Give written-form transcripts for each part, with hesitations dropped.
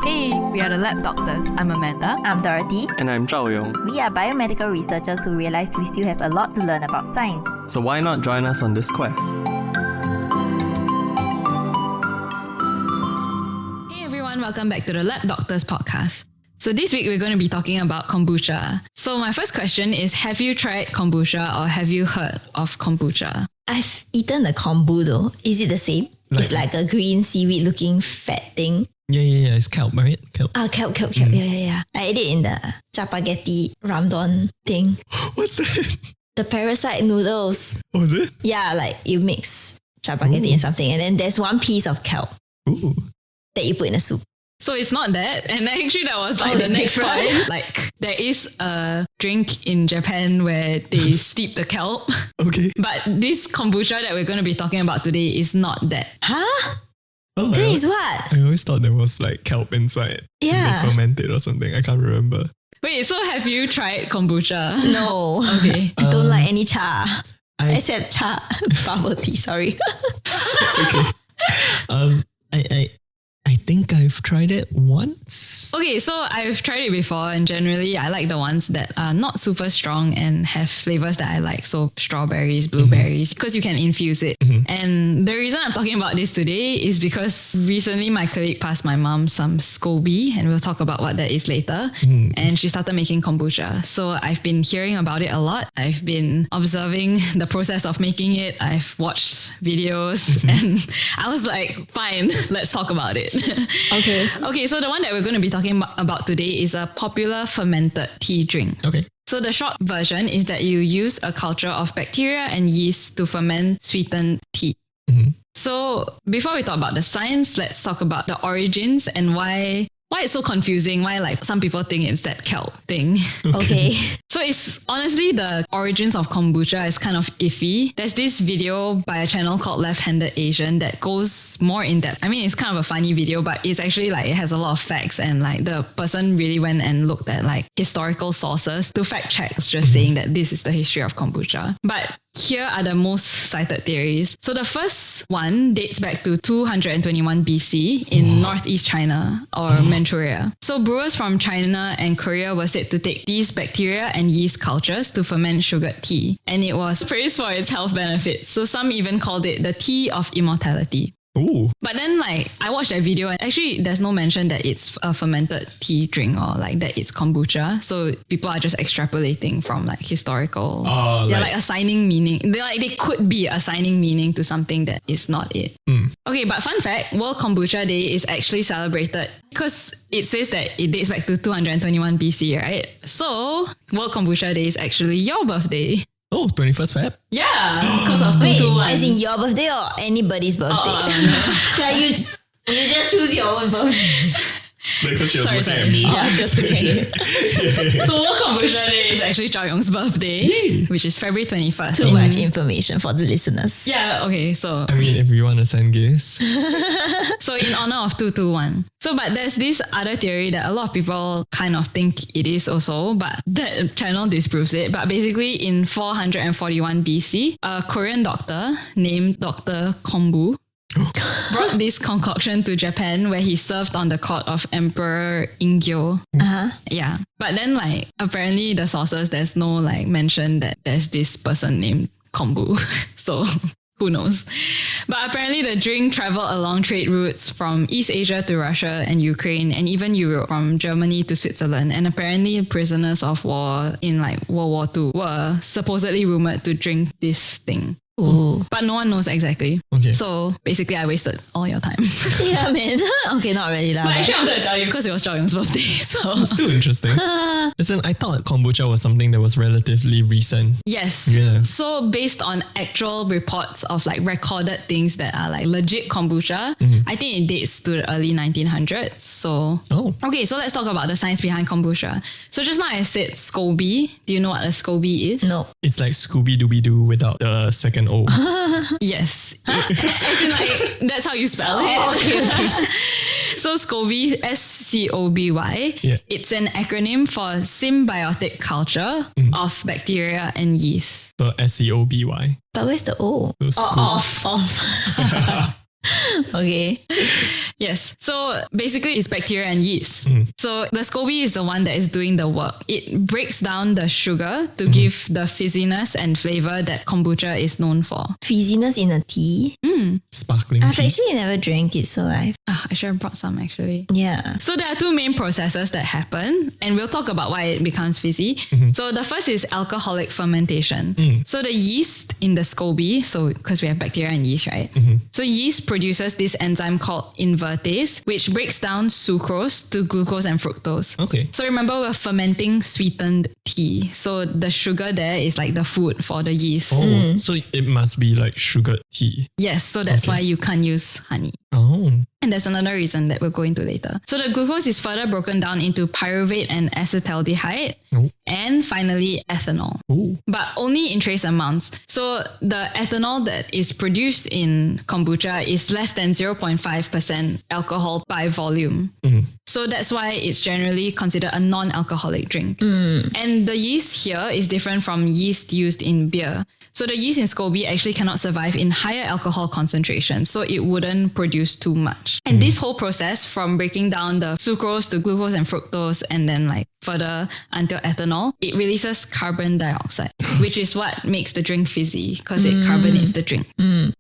Hey, we are the Lab Doctors. I'm Amanda. I'm Dorothy. And I'm Zhao Yong. We are biomedical researchers who realized we still have a lot to learn about science. So why not join us on this quest? Hey everyone, welcome back to the Lab Doctors podcast. So this week we're going to be talking about kombucha. So my first question is, have you tried kombucha or have you heard of kombucha? I've eaten the kombu though. Is it the same? It's like a green seaweed looking fat thing. Yeah. It's kelp, right? Kelp. Kelp. Yeah. I ate it in the chapaghetti ramdon thing. What's that? The parasite noodles. Oh, is it? Yeah, like you mix chapaghetti and something, and then there's one piece of kelp Ooh. that you put in a soup. So it's not that. And actually that was like Oh, the it's next different? point. Like there is a drink in Japan where they steep the kelp. Okay. But this kombucha that we're going to be talking about today is not that. Huh? Oh, That is what? I always thought there was like kelp inside. Yeah. They ferment it or something. I can't remember. Wait, so have you tried kombucha? No. Okay. I don't like any cha. I- Except cha. Bubble tea, sorry. It's okay. I think I've tried it once. Okay, so I've tried it before and generally I like the ones that are not super strong and have flavors that I like. So strawberries, blueberries, because you can infuse it. And the reason I'm talking about this today is because recently my colleague passed my mom some SCOBY and we'll talk about what that is later. And she started making kombucha. So I've been hearing about it a lot. I've been observing the process of making it. I've watched videos and I was like, fine, let's talk about it. Okay, so the one that we're going to be talking about today is a popular fermented tea drink. Okay. So the short version is that you use a culture of bacteria and yeast to ferment sweetened tea. So before we talk about the science, let's talk about the origins and why it's so confusing, why like some people think it's that kelp thing. Okay. So it's honestly the origins of kombucha is kind of iffy. There's this video by a channel called Left-Handed Asian that goes more in depth. I mean, it's kind of a funny video, but it's actually like it has a lot of facts and like the person really went and looked at like historical sources to fact check just saying that this is the history of kombucha. But here are the most cited theories. So the first one dates back to 221 BC in northeast China or Manchuria. So brewers from China and Korea were said to take these bacteria and yeast cultures to ferment sugared tea. And it was praised for its health benefits. So some even called it the tea of immortality. Ooh. But then like I watched that video and actually there's no mention that it's a fermented tea drink or like that it's kombucha. So people are just extrapolating from like historical. They're like assigning meaning. They could be assigning meaning to something that is not it. Okay, but fun fact, World Kombucha Day is actually celebrated because it says that it dates back to 221 BC, right? So World Kombucha Day is actually your birthday. Oh, 21st Feb? Yeah, because of Wait, 221. as in your birthday or anybody's birthday? So you just choose your own birthday. Because she was Sorry, looking sorry. at me. Yeah, just okay. So World Kombucha Day is actually Zhao Yong's birthday, Yay. which is February 21st. Too much information for the listeners. Yeah, okay, so I mean, if you want to send gifts. so in honor of 221. So but there's this other theory that a lot of people kind of think it is also, but that channel disproves it. But basically in 441 BC, a Korean doctor named Dr. Kombu brought this concoction to Japan where he served on the court of Emperor Ingyo. Yeah. But then like apparently the sources there's no like mention that there's this person named Kombu. So who knows? But apparently the drink traveled along trade routes from East Asia to Russia and Ukraine and even Europe, from Germany to Switzerland. And apparently prisoners of war in like World War II were supposedly rumored to drink this thing. Ooh. But no one knows exactly. Okay. So basically I wasted all your time. Yeah, man. Okay, not really lah. But actually I wanted to tell you because it was Zhao Yong's birthday. So Still interesting. Listen, I thought kombucha was something that was relatively recent. yes. Yeah. So based on actual reports of like recorded things that are like legit kombucha, I think it dates to the early 1900s. So Oh. okay, so let's talk about the science behind kombucha. So just now I said SCOBY. Do you know what a SCOBY is? No. It's like Scooby-Dooby-Doo without the second O. Yes. As in like, that's how you spell it. Okay. So SCOBY, SCOBY, Yeah. it's an acronym for symbiotic culture of bacteria and yeast. So SCOBY. But where's the O? So Off. Okay. Yes. So basically it's bacteria and yeast. So the SCOBY is the one that is doing the work. It breaks down the sugar to give the fizziness and flavor that kombucha is known for. Fizziness in a tea. Sparkling I've tea. actually never drank it, so I should have brought some actually. yeah. So there are two main processes that happen, and we'll talk about why it becomes fizzy. So the first is alcoholic fermentation. So the yeast in the SCOBY, so because we have bacteria and yeast, right? So yeast produces this enzyme called invertase, which breaks down sucrose to glucose and fructose. Okay. So remember, we're fermenting sweetened tea. So the sugar there is like the food for the yeast. Oh, so it must be like sugared tea. Yes, so that's Okay. why you can't use honey. Oh. And there's another reason that we'll go into later. So the glucose is further broken down into pyruvate and acetaldehyde, Oh. and finally ethanol, Oh. but only in trace amounts. So the ethanol that is produced in kombucha is less than 0.5% alcohol by volume. So that's why it's generally considered a non-alcoholic drink. And the yeast here is different from yeast used in beer. So the yeast in SCOBY actually cannot survive in higher alcohol concentrations, so it wouldn't produce too much. And this whole process from breaking down the sucrose to glucose and fructose and then like further until ethanol, it releases carbon dioxide, which is what makes the drink fizzy because it carbonates the drink.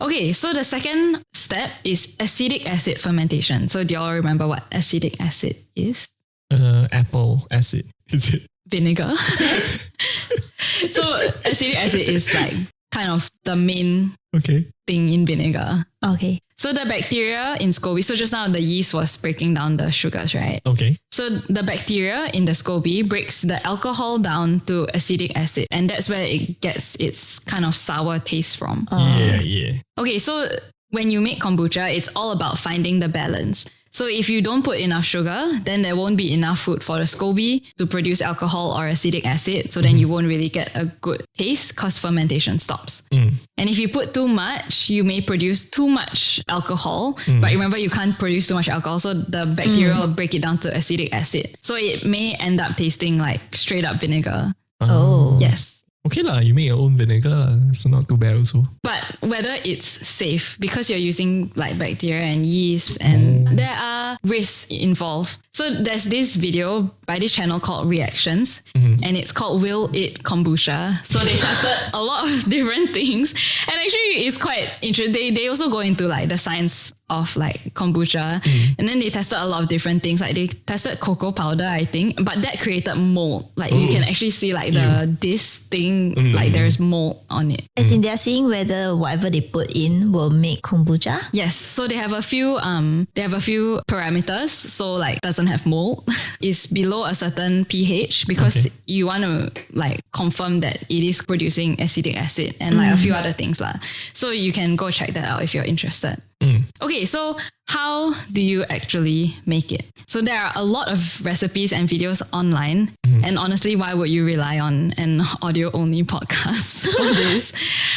Okay, so the second step is acetic acid fermentation. So do y'all remember what acetic acid is? Apple acid. Is it? Vinegar. So acetic acid is like kind of the main Okay. thing in vinegar. Okay. So the bacteria in SCOBY, so just now the yeast was breaking down the sugars, right? Okay. So the bacteria in the SCOBY breaks the alcohol down to acetic acid, and that's where it gets its kind of sour taste from. Yeah. Okay, so when you make kombucha, it's all about finding the balance. So if you don't put enough sugar, then there won't be enough food for the SCOBY to produce alcohol or acetic acid. So then you won't really get a good taste because fermentation stops. And if you put too much, you may produce too much alcohol. But remember, you can't produce too much alcohol. So the bacteria will break it down to acetic acid. So it may end up tasting like straight up vinegar. Oh. Yes. Okay lah, you make your own vinegar lah. It's not too bad also. But whether it's safe because you're using like bacteria and yeast and there are risks involved. So there's this video by this channel called Reactions and it's called Will It Kombucha. So they tested a lot of different things and actually it's quite interesting. They also go into like the science of like kombucha and then they tested a lot of different things. Like they tested cocoa powder, I think, but that created mold. Like you can actually see like this thing, like there's mold on it. As in, they're seeing whether whatever they put in will make kombucha. Yes, so they have a few parameters. So like doesn't have mold, is below a certain pH because you want to like confirm that it is producing acetic acid and like a few other things lah. So you can go check that out if you're interested. Okay, so how do you actually make it? So there are a lot of recipes and videos online. And honestly, why would you rely on an audio only podcast for this?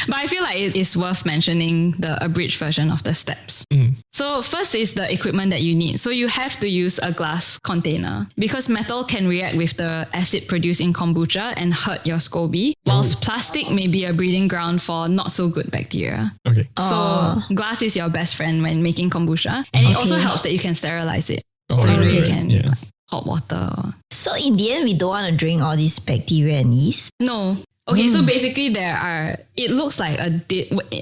But I feel like it is worth mentioning the abridged version of the steps. So first is the equipment that you need. So you have to use a glass container because metal can react with the acid produced in kombucha and hurt your SCOBY, whilst plastic may be a breeding ground for not so good bacteria. Okay. So glass is your best friend when making kombucha, and it also helps that you can sterilize it. Oh, So right, you right, can yeah. like, hot water. So in the end, we don't want to drink all these bacteria and yeast. No. Okay, so basically it looks like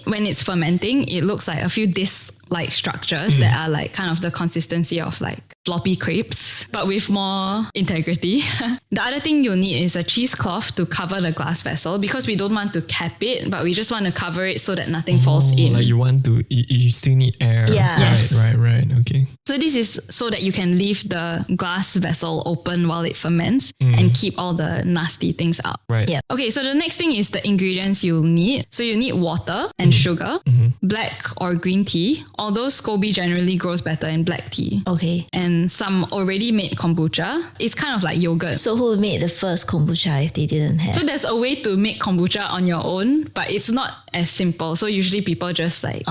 when it's fermenting, it looks like a few disc-like structures that are like kind of the consistency of like floppy crepes, but with more integrity. The other thing you'll need is a cheesecloth to cover the glass vessel because we don't want to cap it, but we just want to cover it so that nothing falls in. Like you still need air. Yeah. Yes. Right. Okay. So this is so that you can leave the glass vessel open while it ferments and keep all the nasty things out. Right. Yeah. Okay, so the next thing is the ingredients you'll need. So you need water and sugar, black or green tea, although SCOBY generally grows better in black tea. Okay. And some already made kombucha. It's kind of like yogurt. So who made the first kombucha if they didn't have? So there's a way to make kombucha on your own, but it's not as simple. So usually people just like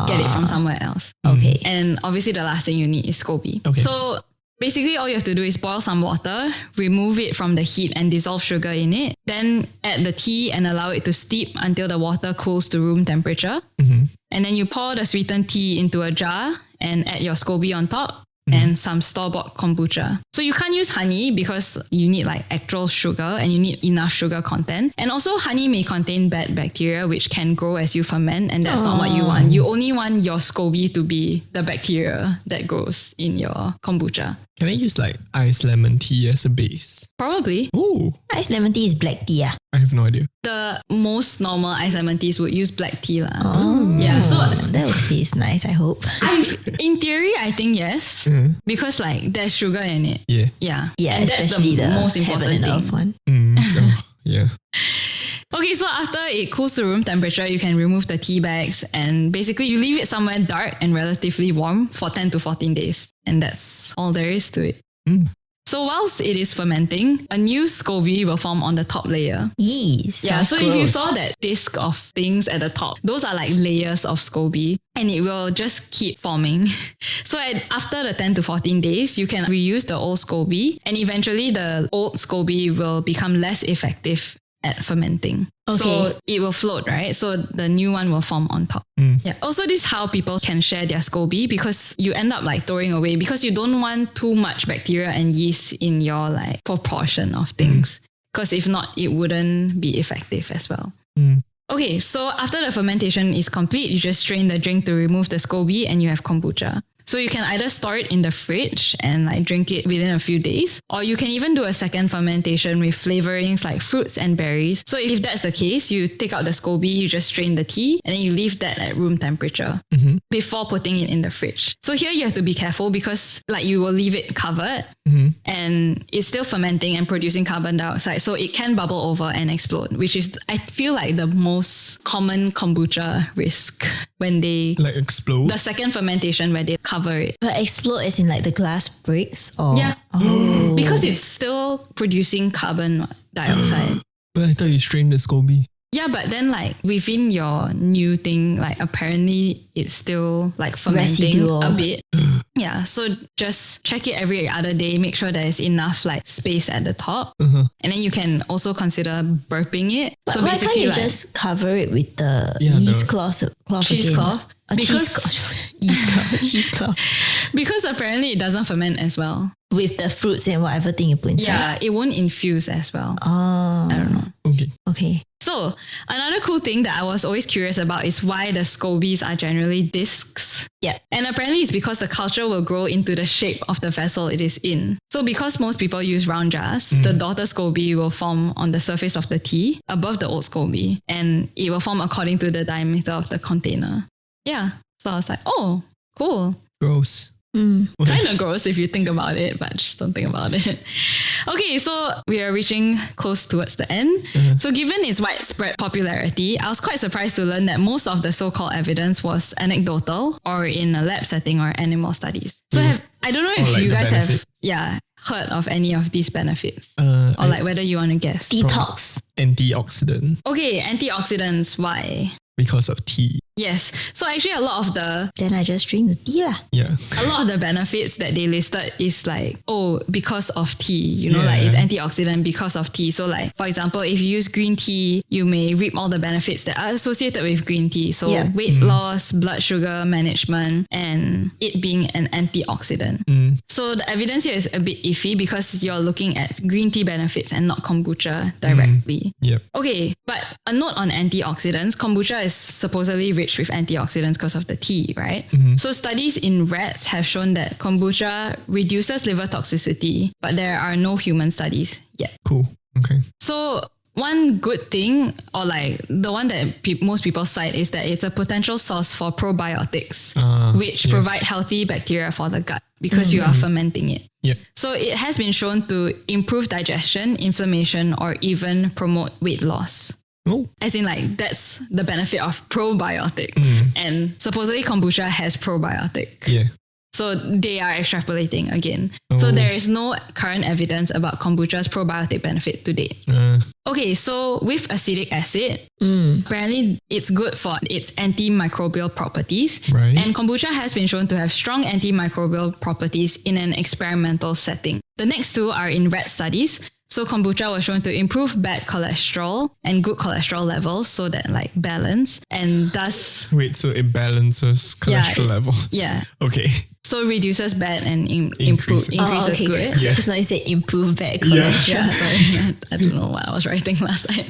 get it from somewhere else. Okay. And obviously the last thing you need is SCOBY. Okay. So basically all you have to do is boil some water, remove it from the heat and dissolve sugar in it. Then add the tea and allow it to steep until the water cools to room temperature. And then you pour the sweetened tea into a jar and add your SCOBY on top. And some store-bought kombucha. So you can't use honey because you need like actual sugar and you need enough sugar content. And also honey may contain bad bacteria which can grow as you ferment, and that's not what you want. You only want your SCOBY to be the bacteria that grows in your kombucha. Can I use like iced lemon tea as a base? Probably. Oh, Iced lemon tea is black tea. I have no idea. The most normal iced lemon teas would use black tea. Oh, Yeah, so that would taste nice, I hope. in theory, I think yes. Because like there's sugar in it. Yeah. Yeah. Yeah, and that's especially the the most heaven important and thing. earth one. Yeah. Okay, so after it cools to room temperature, you can remove the tea bags and basically you leave it somewhere dark and relatively warm for 10 to 14 days. And that's all there is to it. So whilst it is fermenting, a new SCOBY will form on the top layer. Yeah, So if you saw that disc of things at the top, those are like layers of SCOBY and it will just keep forming. So after the 10 to 14 days, you can reuse the old SCOBY and eventually the old SCOBY will become less effective at fermenting. Okay. So it will float, right? So the new one will form on top. Yeah. Also, this is how people can share their SCOBY because you end up like throwing away because you don't want too much bacteria and yeast in your like proportion of things. Because if not, it wouldn't be effective as well. Okay, so after the fermentation is complete, you just strain the drink to remove the SCOBY and you have kombucha. So you can either store it in the fridge and like drink it within a few days, or you can even do a second fermentation with flavorings like fruits and berries. So if that's the case, you take out the SCOBY, you just strain the tea, and then you leave that at room temperature before putting it in the fridge. So here you have to be careful because like you will leave it covered and it's still fermenting and producing carbon dioxide. So it can bubble over and explode, which is, I feel like the most common kombucha risk when they... Like explode? The second fermentation where they cover it. But explode as in like the glass breaks or... Yeah. Oh. Because it's still producing carbon dioxide. But I thought you strained the SCOBY. Yeah, but then like within your new thing, like apparently it's still like fermenting Residual. a bit. Yeah, so just check it every other day. Make sure there's enough like space at the top. And then you can also consider burping it. But so why can't basically you like just cover it with the Yeah, yeast the cloth? cheesecloth. Cheesecloth. Because apparently it doesn't ferment as well. With the fruits and whatever thing you put inside. Yeah, it won't infuse as well. Oh. I don't know. Okay. Okay. So another cool thing that I was always curious about is why the SCOBYs are generally discs. Yeah. And apparently it's because the culture will grow into the shape of the vessel it is in. So because most people use round jars, the daughter SCOBY will form on the surface of the tea above the old SCOBY, and it will form according to the diameter of the container. Yeah. So I was like, oh, cool. Gross. Kind of gross if you think about it, but just don't think about it. Okay, so we are reaching close towards the end. So given its widespread popularity, I was quite surprised to learn that most of the so-called evidence was anecdotal or in a lab setting or animal studies. So I don't know if like you the guys benefit. have heard of any of these benefits Or or like whether you want to guess. Detox. Antioxidant Okay, antioxidants, why? because of tea. Yes. So actually a lot of the Then I just drink the tea lah. Yeah. a lot of the benefits that they listed is like, oh, because of tea, you know, Yeah. like it's antioxidant because of tea. So like, for example, if you use green tea, you may reap all the benefits that are associated with green tea. So Yeah. weight loss, blood sugar management, and it being an antioxidant. So the evidence here is a bit iffy because you're looking at green tea benefits and not kombucha directly. Yep. Okay, but a note on antioxidants. Kombucha is supposedly rich with antioxidants because of the tea, right? So studies in rats have shown that kombucha reduces liver toxicity, but there are no human studies yet. Cool. Okay. So one good thing, or like the one that most people cite, is that it's a potential source for probiotics, which yes. provide healthy bacteria for the gut because you are fermenting it. Yep. So it has been shown to improve digestion, inflammation, or even promote weight loss. Oh. As in like, that's the benefit of probiotics. And supposedly kombucha has probiotic. Yeah. So they are extrapolating again. So there is no current evidence about kombucha's probiotic benefit to date. Okay, so with acetic acid, apparently it's good for its antimicrobial properties. Right. And kombucha has been shown to have strong antimicrobial properties in an experimental setting. The next two are in rat studies. So kombucha was shown to improve bad cholesterol and good cholesterol levels, so that like balance, and thus Wait, so it balances cholesterol levels? Yeah. Okay. so reduces bad and Increases. increases okay. good. Yeah. Just now you said improve back cholesterol. Yeah, sorry. I don't know what I was writing last time.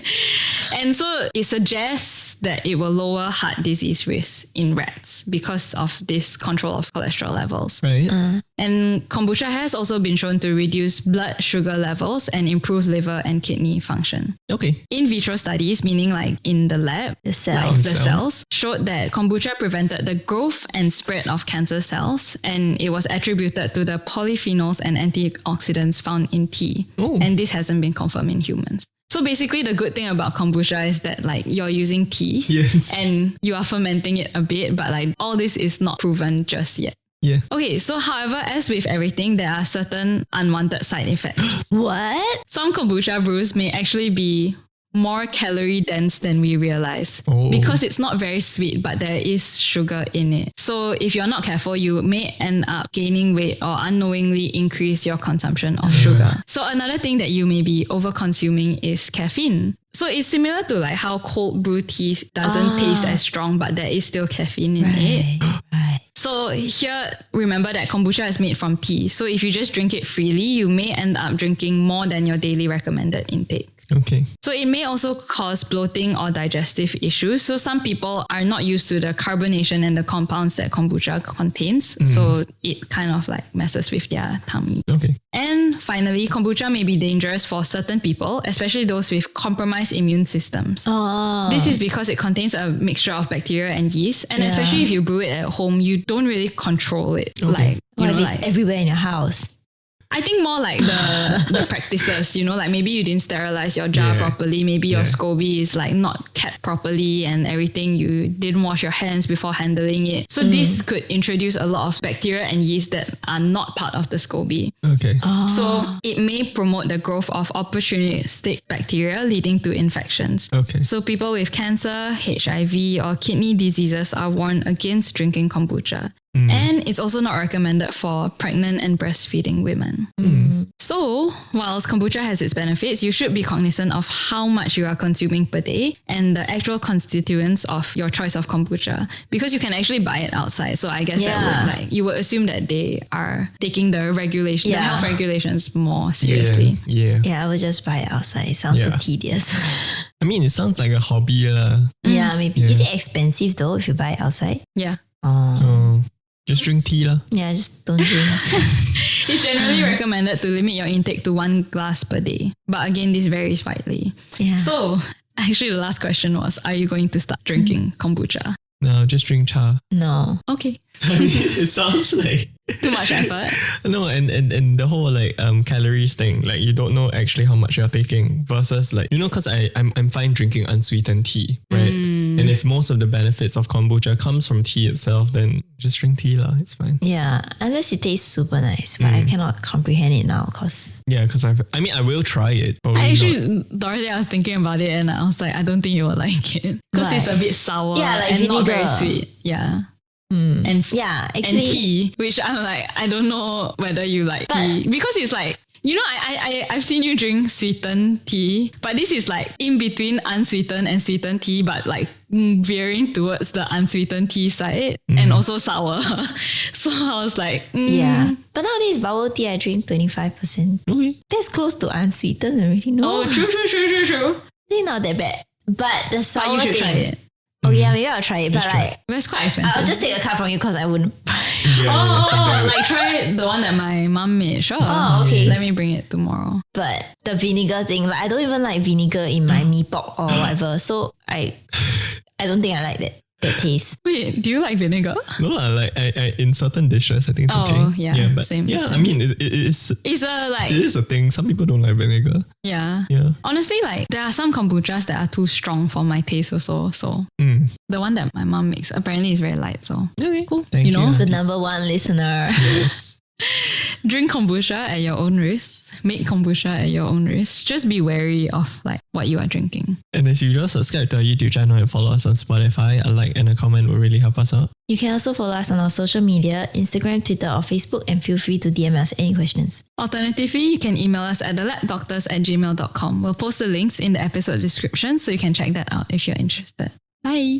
And so it suggests that it will lower heart disease risk in rats because of this control of cholesterol levels. Right. And kombucha has also been shown to reduce blood sugar levels and improve liver and kidney function. Okay. In vitro studies, meaning like in the lab, The cells. like the Cell. cells, showed that kombucha prevented the growth and spread of cancer cells, and it was attributed to the polyphenols and antioxidants found in tea. Oh. And this hasn't been confirmed in humans. So basically the good thing about kombucha is that like you're using tea Yes. and you are fermenting it a bit, but like all this is not proven just yet. Yeah. Okay, so however, as with everything, there are certain unwanted side effects. What? Some kombucha brews may actually be more calorie dense than we realize Oh. because it's not very sweet, but there is sugar in it. So if you're not careful, you may end up gaining weight or unknowingly increase your consumption of sugar. So another thing that you may be over consuming is caffeine. So it's similar to like how cold brew tea doesn't taste as strong, but there is still caffeine in it. Right. So here, remember that kombucha is made from tea. So if you just drink it freely, you may end up drinking more than your daily recommended intake. Okay. So it may also cause bloating or digestive issues. So some people are not used to the carbonation and the compounds that kombucha contains. So it kind of like messes with their tummy. Okay. And finally, kombucha may be dangerous for certain people, especially those with compromised immune systems. Oh. This is because it contains a mixture of bacteria and yeast. And Yeah. especially if you brew it at home, you don't really control it. Okay. Like, you What know, if it's like, everywhere in your house? I think more like the practices, you know, like maybe you didn't sterilize your jar Yeah. properly. Maybe your Yeah. SCOBY is like not kept properly and everything. You didn't wash your hands before handling it. So this could introduce a lot of bacteria and yeast that are not part of the SCOBY. Okay. So it may promote the growth of opportunistic bacteria leading to infections. Okay. So people with cancer, HIV, or kidney diseases are warned against drinking kombucha. And it's also not recommended for pregnant and breastfeeding women. So, whilst kombucha has its benefits, you should be cognizant of how much you are consuming per day and the actual constituents of your choice of kombucha, because you can actually buy it outside. So I guess that would like you would assume that they are taking the regulation, the Yeah. health regulations more seriously. Yeah. Yeah, I would just buy it outside. It sounds so Yeah. tedious. I mean, it sounds like a hobby lah. Yeah, maybe. Yeah. Is it expensive though if you buy it outside? Yeah. Oh. Just drink tea lah. Yeah, just don't drink. It's generally recommended to limit your intake to 1 glass per day. But again, this varies widely. Yeah. So, actually, the last question was, are you going to start drinking kombucha? No, just drink cha. No. Okay. I mean, it sounds like Too much effort. no, and the whole like calories thing, like you don't know actually how much you're taking versus like, you know, because I'm fine drinking unsweetened tea, right? And if most of the benefits of kombucha comes from tea itself, then just drink tea lah. It's fine. Yeah, unless it tastes super nice, but I cannot comprehend it now because Yeah, because I will try it. Probably I not. actually, Dorothy, I was thinking about it and I was like, I don't think you will like it. Because it's a bit sour Yeah, like and not very vinegar. sweet. Yeah. And yeah, and actually, tea, which I'm like, I don't know whether you like tea. Because it's like, you know, I've seen you drink sweetened tea, but this is like in between unsweetened and sweetened tea, but like veering towards the unsweetened tea side and also sour. So I was like, yeah. But nowadays bubble tea I drink 25%. Okay. That's close to unsweetened already. No, Oh, true. I think not that bad. But the sour But you should thing, try it. Oh yeah, maybe I'll try it. But like, But it's quite expensive. I'll just take a card from you because I wouldn't buy. Oh, like try the one that my mom made. Sure. Oh, okay. Let me bring it tomorrow. But the vinegar thing, like I don't even like vinegar in my mee pok or whatever. So I don't think I like that. that taste. Wait, do you like vinegar? No lah, like I in certain dishes, I think it's okay. Yeah, but same. I mean, it is It's a like, it is a thing. Some people don't like vinegar. yeah. Yeah. Honestly, like there are some kombuchas that are too strong for my taste also. So the one that my mom makes apparently is very light. So Okay. cool. Thank you know, The number one listener. Yes. drink kombucha at your own risk. Make kombucha at your own risk. Just be wary of like what you are drinking. And as usual, subscribe to our YouTube channel and follow us on Spotify. A like and a comment will really help us out. You can also follow us on our social media, Instagram, Twitter, or Facebook, and feel free to DM us any questions. Alternatively, you can email us at thelabdoctors@gmail.com. We'll post the links in the episode description so you can check that out if you're interested. Bye.